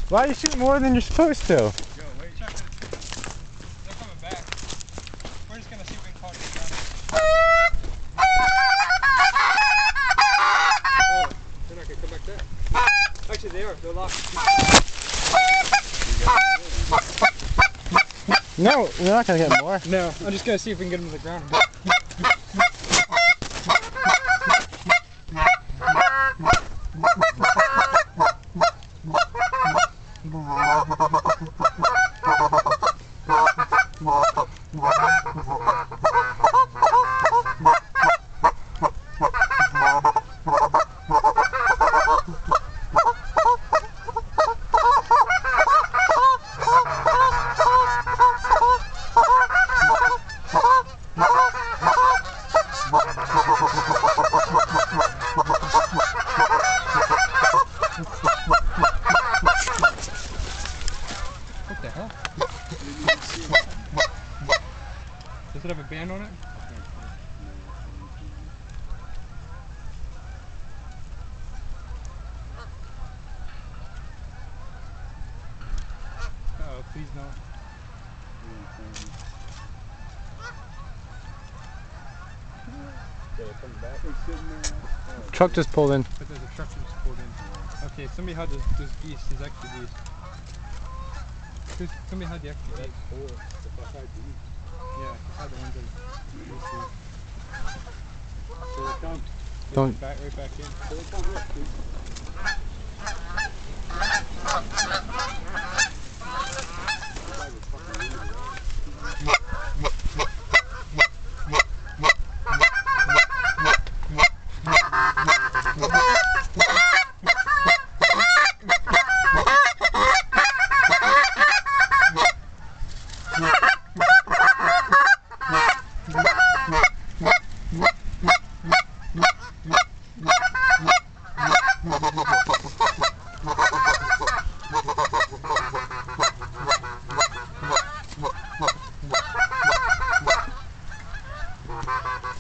Why are you shooting more than you're supposed to? Yo, wait, check this. They're coming back. We're just gonna see if we can call this down. Oh, they're not gonna come back there. Actually, they are. They're locked. No, we're not gonna get more. No, I'm just gonna see if we can get them to the ground. What the hell? Does it have a band on it? Oh, please no. Truck just pulled in. But there's a truck that just pulled in. Okay, somebody had those geese, these extra geese. Somebody had the extra geese. Yeah, I had the ones that Here they come. Don't. back right back in. Here they come. Look, dude.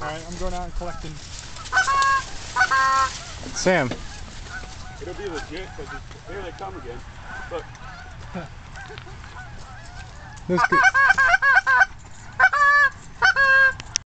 Alright, I'm going out and collecting. Sam. It'll be legit because here they come again. Look. This